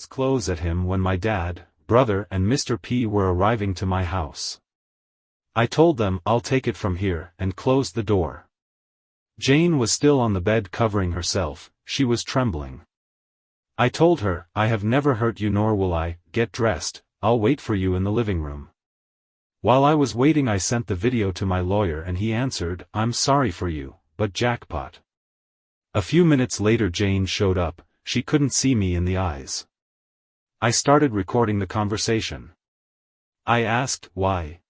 clothes at him when my dad, brother and Mr. P were arriving to my house. I told them I'll take it from here and closed the door. Jane was still on the bed covering herself, she was trembling. I told her, I have never hurt you nor will I. Get dressed, I'll wait for you in the living room. While I was waiting I sent the video to my lawyer and he answered, I'm sorry for you, but jackpot. A few minutes later Jane showed up, she couldn't see me in the eyes. I started recording the conversation. I asked, why?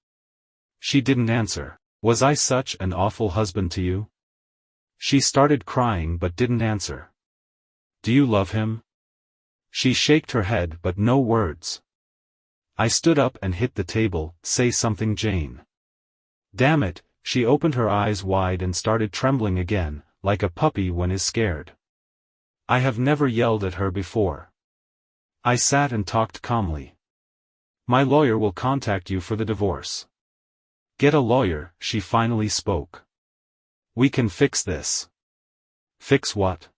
She didn't answer. Was I such an awful husband to you? She started crying but didn't answer. Do you love him? She shook her head but no words. I stood up and hit the table, say something Jane. Damn it, she opened her eyes wide and started trembling again, like a puppy when is scared. I have never yelled at her before. I sat and talked calmly. My lawyer will contact you for the divorce. Get a lawyer, she finally spoke. We can fix this. Fix what?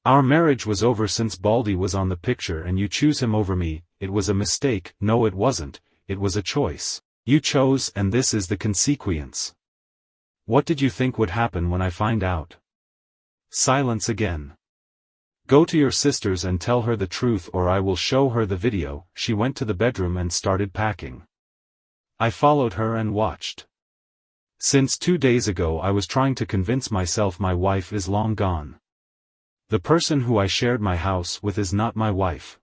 Our marriage was over since Baldy was on the picture and you choose him over me. It was a mistake. No, it wasn't, it was a choice. You chose and this is the consequence. What did you think would happen when I find out? Silence again. Go to your sisters and tell her the truth or I will show her the video. She went to the bedroom and started packing. I followed her and watched. Since 2 days ago I was trying to convince myself my wife is long gone. The person who I shared my house with is not my wife.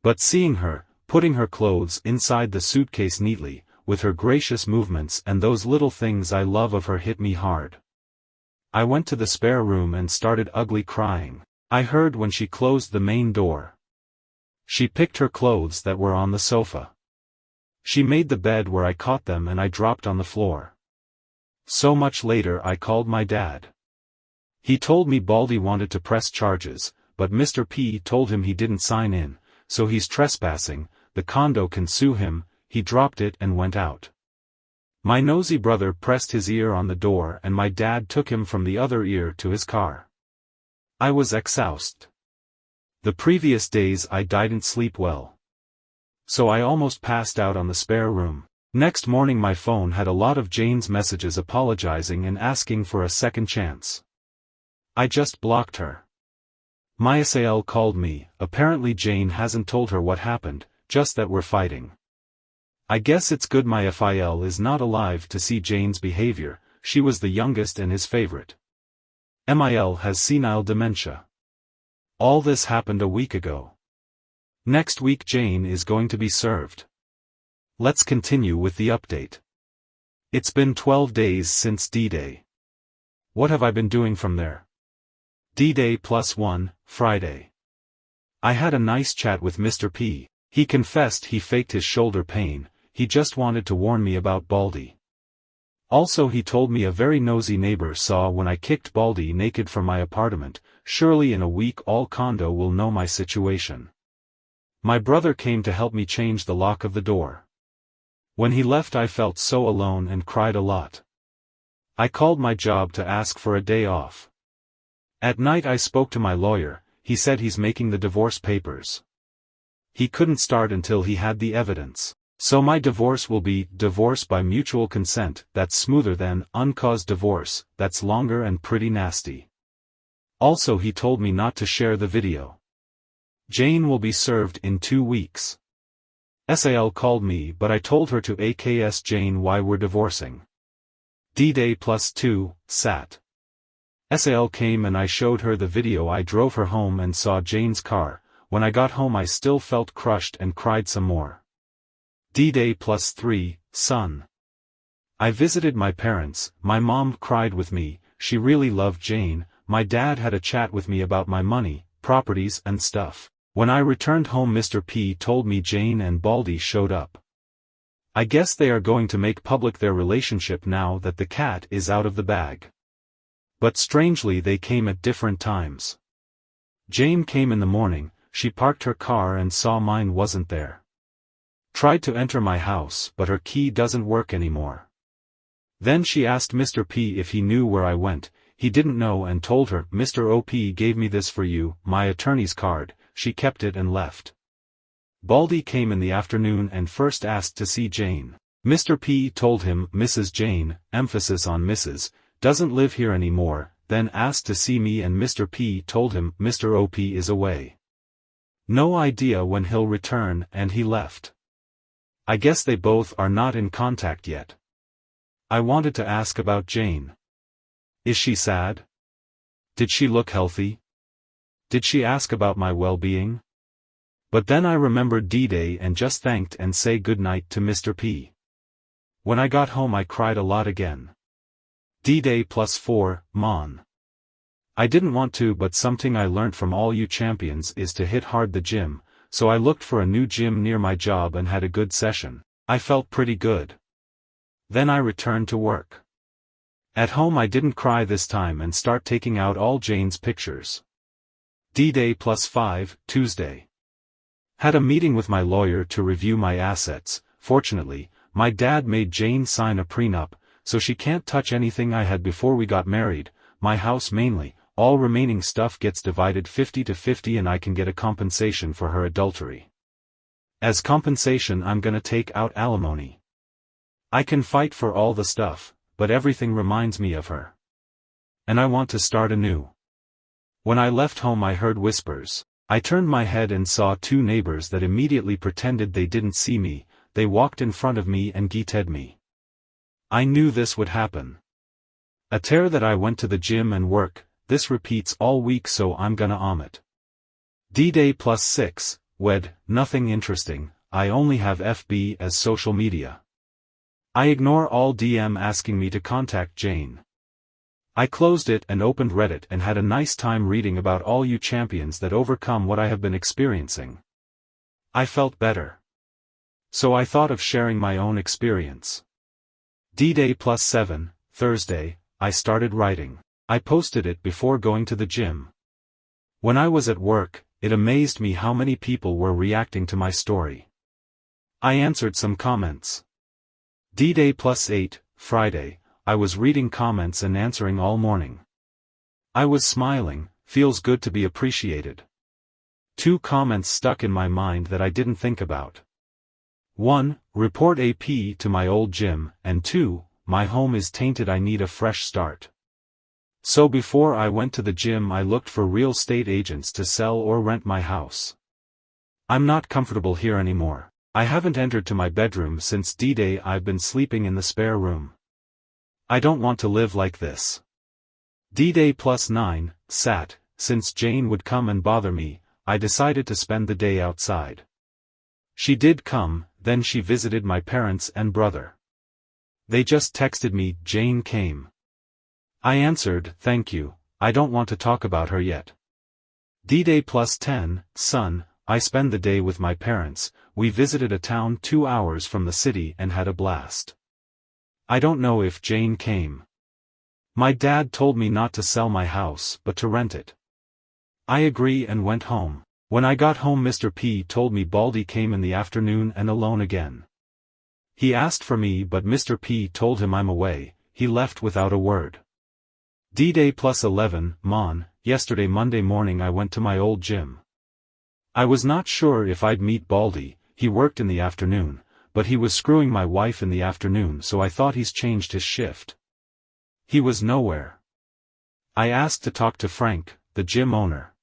But seeing her, putting her clothes inside the suitcase neatly, with her gracious movements and those little things I love of her hit me hard. I went to the spare room and started ugly crying. I heard when she closed the main door. She picked her clothes that were on the sofa. She made the bed where I caught them and I dropped on the floor. So much later I called my dad. He told me Baldy wanted to press charges, but Mr. P told him he didn't sign in, so he's trespassing, the condo can sue him. He dropped it and went out. My nosy brother pressed his ear on the door and my dad took him from the other ear to his car. I was exhausted. The previous days I didn't sleep well. So I almost passed out on the spare room. Next morning my phone had a lot of Jane's messages apologizing and asking for a second chance. I just blocked her. My SAL called me. Apparently Jane hasn't told her what happened, just that we're fighting. I guess it's good my FIL is not alive to see Jane's behavior. She was the youngest and his favorite. MIL has senile dementia. All this happened a week ago. Next week Jane is going to be served. Let's continue with the update. It's been 12 days since D-Day. What have I been doing from there? D-Day +1, Friday. I had a nice chat with Mr. P. He confessed he faked his shoulder pain, he just wanted to warn me about Baldy. Also he told me a very nosy neighbor saw when I kicked Baldy naked from my apartment. Surely in a week all condo will know my situation. My brother came to help me change the lock of the door. When he left I felt so alone and cried a lot. I called my job to ask for a day off. At night I spoke to my lawyer. He said he's making the divorce papers. He couldn't start until he had the evidence. So my divorce will be divorce by mutual consent. That's smoother than uncaused divorce, that's longer and pretty nasty. Also he told me not to share the video. Jane will be served in 2 weeks. SAL called me but I told her to AKS Jane why we're divorcing. D-Day +2, SAT. SAL came and I showed her the video. I drove her home and saw Jane's car. When I got home I still felt crushed and cried some more. D-Day +3, Son. I visited my parents. My mom cried with me. She really loved Jane. My dad had a chat with me about my money, properties and stuff. When I returned home Mr. P told me Jane and Baldy showed up. I guess they are going to make public their relationship now that the cat is out of the bag. But strangely they came at different times. Jane came in the morning, she parked her car and saw mine wasn't there. Tried to enter my house but her key doesn't work anymore. Then she asked Mr. P if he knew where I went. He didn't know and told her, Mr. OP gave me this for you, my attorney's card. she kept it and left. Baldy came in the afternoon and first asked to see Jane. Mr. P told him Mrs. Jane, emphasis on Mrs., doesn't live here anymore, then asked to see me and Mr. P told him Mr. OP is away. No idea when he'll return, and he left. I guess they both are not in contact yet. I wanted to ask about Jane. Is she sad? Did she look healthy? Did she ask about my well-being? But then I remembered D-Day and just thanked and say good night to Mr. P. When I got home I cried a lot again. D-Day +4, Mon. I didn't want to, but something I learnt from all you champions is to hit hard the gym, so I looked for a new gym near my job and had a good session. I felt pretty good. Then I returned to work. At home I didn't cry this time and start taking out all Jane's pictures. D-Day +5, Tuesday. Had a meeting with my lawyer to review my assets. Fortunately, my dad made Jane sign a prenup, so she can't touch anything I had before we got married, my house mainly. All remaining stuff gets divided 50-50 and I can get a compensation for her adultery. As compensation I'm gonna take out alimony. I can fight for all the stuff, but everything reminds me of her. And I want to start anew. When I left home I heard whispers. I turned my head and saw two neighbors that immediately pretended they didn't see me. They walked in front of me and greeted me. I knew this would happen. A tear that I went to the gym and work, this repeats all week so I'm gonna omit. D-Day +6, Wed, nothing interesting, I only have FB as social media. I ignore all DM asking me to contact Jane. I closed it and opened Reddit and had a nice time reading about all you champions that overcome what I have been experiencing. I felt better. So I thought of sharing my own experience. D-Day +7, Thursday, I started writing. I posted it before going to the gym. When I was at work, it amazed me how many people were reacting to my story. I answered some comments. D-Day +8, Friday, I was reading comments and answering all morning. I was smiling, feels good to be appreciated. 2 comments stuck in my mind that I didn't think about. 1, report AP to my old gym, and 2, my home is tainted, I need a fresh start. So before I went to the gym I looked for real estate agents to sell or rent my house. I'm not comfortable here anymore. I haven't entered to my bedroom since D-Day, I've been sleeping in the spare room. I don't want to live like this. D-Day +9, Sat, since Jane would come and bother me, I decided to spend the day outside. She did come, then she visited my parents and brother. They just texted me, Jane came. I answered, thank you, I don't want to talk about her yet. D-Day +10, Sun, I spend the day with my parents. We visited a town 2 hours from the city and had a blast. I don't know if Jane came. My dad told me not to sell my house but to rent it. I agree and went home. When I got home Mr. P told me Baldy came in the afternoon and alone again. He asked for me but Mr. P told him I'm away, he left without a word. D-Day +11, Mon, yesterday Monday morning I went to my old gym. I was not sure if I'd meet Baldy, he worked in the afternoon, but he was screwing my wife in the afternoon so I thought he's changed his shift. He was nowhere. I asked to talk to Frank, the gym owner.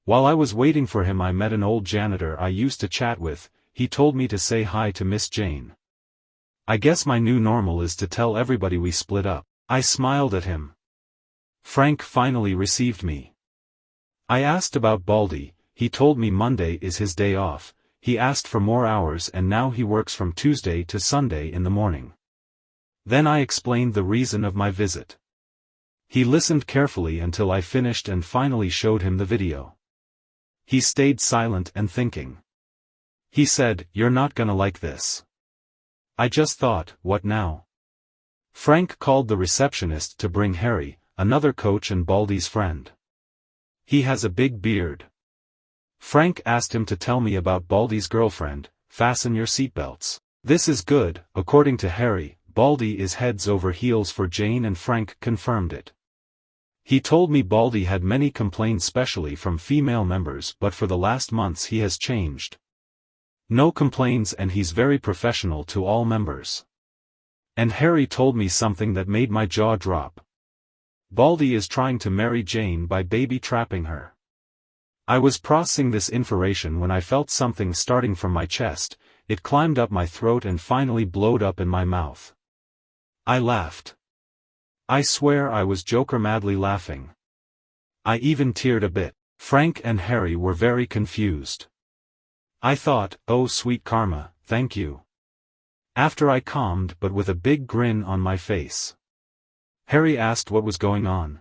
While I was waiting for him I met an old janitor I used to chat with, he told me to say hi to Miss Jane. I guess my new normal is to tell everybody we split up. I smiled at him. Frank finally received me. I asked about Baldy, he told me Monday is his day off, he asked for more hours and now he works from Tuesday to Sunday in the morning. Then I explained the reason of my visit. He listened carefully until I finished and finally showed him the video. He stayed silent and thinking. He said, "You're not gonna like this." I just thought, what now? Frank called the receptionist to bring Harry, another coach and Baldy's friend. He has a big beard. Frank asked him to tell me about Baldy's girlfriend. Fasten your seatbelts. This is good. According to Harry, Baldy is heads over heels for Jane and Frank confirmed it. He told me Baldy had many complaints especially from female members, but for the last months he has changed. No complaints and he's very professional to all members. And Harry told me something that made my jaw drop. Baldy is trying to marry Jane by baby-trapping her. I was processing this information when I felt something starting from my chest. It climbed up my throat and finally blowed up in my mouth. I laughed. I swear I was joker-madly laughing. I even teared a bit. Frank and Harry were very confused. I thought, oh sweet karma, thank you. After I calmed but with a big grin on my face. Harry asked what was going on.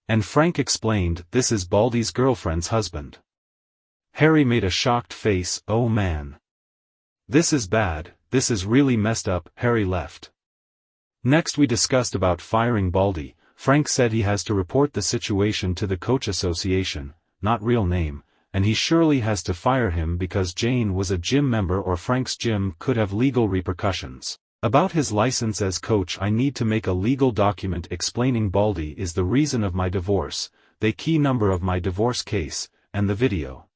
And Frank explained, this is Baldy's girlfriend's husband. Harry made a shocked face, oh man. This is bad, this is really messed up. Harry left. Next we discussed about firing Baldy. Frank said he has to report the situation to the coach association, not real name, and he surely has to fire him because Jane was a gym member or Frank's gym could have legal repercussions. About his license as coach, I need to make a legal document explaining Baldy is the reason of my divorce, the key number of my divorce case, and the video.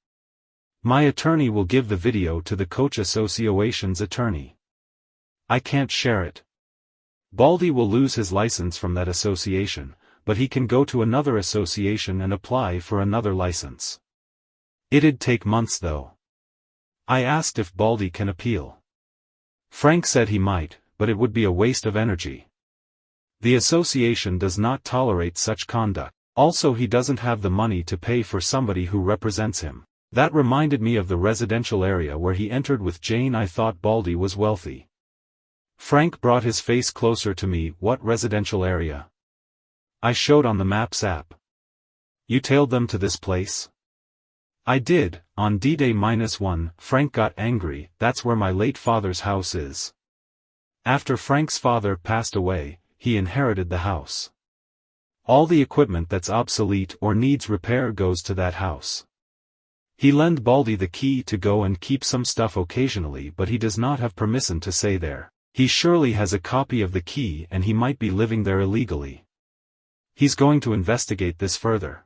My attorney will give the video to the coach association's attorney. I can't share it. Baldy will lose his license from that association, but he can go to another association and apply for another license. It'd take months though. I asked if Baldy can appeal. Frank said he might, but it would be a waste of energy. The association does not tolerate such conduct. Also, he doesn't have the money to pay for somebody who represents him. That reminded me of the residential area where he entered with Jane. I thought Baldy was wealthy. Frank brought his face closer to me. What residential area? I showed on the Maps app. You tailed them to this place? I did, on D-Day-1. Frank got angry. That's where my late father's house is. After Frank's father passed away, he inherited the house. All the equipment that's obsolete or needs repair goes to that house. He lent Baldy the key to go and keep some stuff occasionally, but he does not have permission to stay there. He surely has a copy of the key and he might be living there illegally. He's going to investigate this further.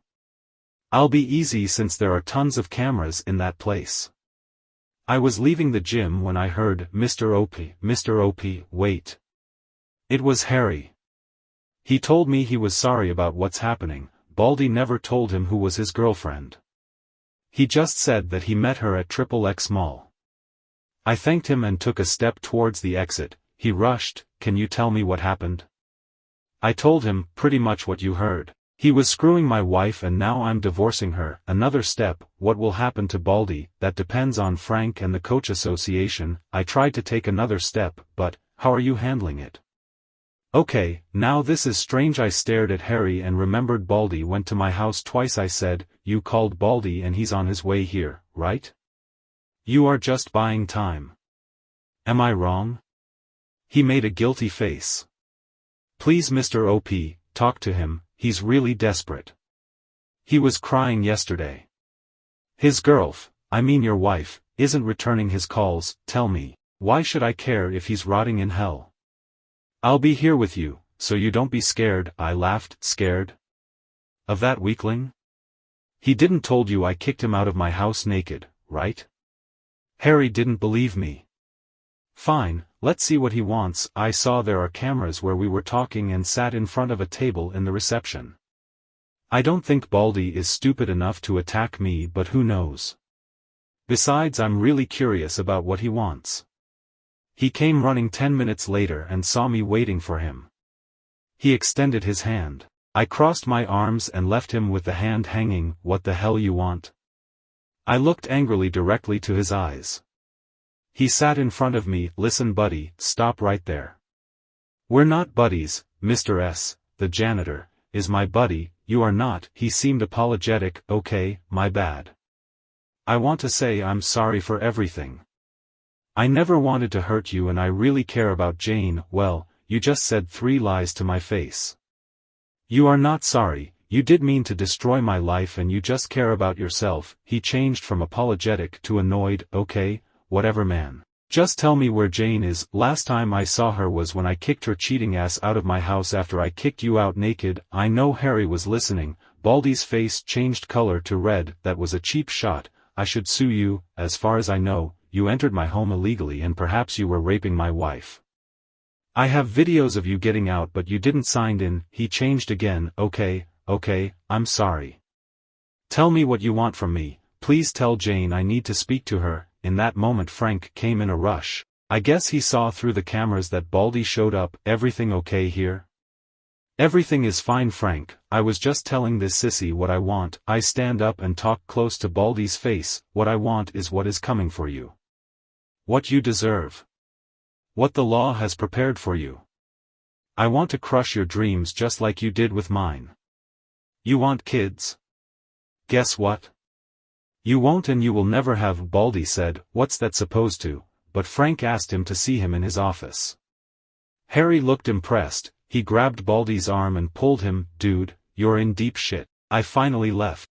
I'll be easy since there are tons of cameras in that place. I was leaving the gym when I heard, Mr. OP, wait. It was Harry. He told me he was sorry about what's happening. Baldy never told him who was his girlfriend. He just said that he met her at XXX Mall. I thanked him and took a step towards the exit. He rushed, can you tell me what happened? I told him, pretty much what you heard. He was screwing my wife and now I'm divorcing her. Another step, what will happen to Baldy? That depends on Frank and the coach association. I tried to take another step, but, how are you handling it? Okay, now this is strange. I stared at Harry and remembered Baldy went to my house twice. I said, you called Baldy and he's on his way here, right? You are just buying time. Am I wrong? He made a guilty face. Please Mr. OP, talk to him, he's really desperate. He was crying yesterday. His your wife, isn't returning his calls. Tell me, why should I care if he's rotting in hell? I'll be here with you, so you don't be scared. I laughed. Scared? Of that weakling? He didn't told you I kicked him out of my house naked, right? Harry didn't believe me. Fine, let's see what he wants. I saw there are cameras where we were talking and sat in front of a table in the reception. I don't think Baldy is stupid enough to attack me, but who knows? Besides, I'm really curious about what he wants. He came running 10 minutes later and saw me waiting for him. He extended his hand. I crossed my arms and left him with the hand hanging. What the hell you want? I looked angrily directly to his eyes. He sat in front of me. Listen buddy, stop right there. We're not buddies. Mr. S, the janitor, is my buddy, you are not. He seemed apologetic. Okay, my bad. I want to say I'm sorry for everything. I never wanted to hurt you and I really care about Jane. Well, you just said 3 lies to my face. You are not sorry, you did mean to destroy my life and you just care about yourself. He changed from apologetic to annoyed. Okay, whatever man. Just tell me where Jane is. Last time I saw her was when I kicked her cheating ass out of my house after I kicked you out naked. I know Harry was listening. Baldy's face changed color to red. That was a cheap shot. I should sue you. As far as I know, you entered my home illegally and perhaps you were raping my wife. I have videos of you getting out but you didn't sign in. He changed again. Okay, I'm sorry. Tell me what you want from me. Please tell Jane I need to speak to her. In that moment Frank came in a rush. I guess he saw through the cameras that Baldy showed up. Everything okay here? Everything is fine, Frank. I was just telling this sissy what I want. I stand up and talk close to Baldy's face. What I want is what is coming for you. What you deserve. What the law has prepared for you. I want to crush your dreams just like you did with mine. You want kids? Guess what? You won't and you will never have. Baldy said, what's that supposed to? But Frank asked him to see him in his office. Harry looked impressed. He grabbed Baldy's arm and pulled him. Dude, you're in deep shit. I finally left.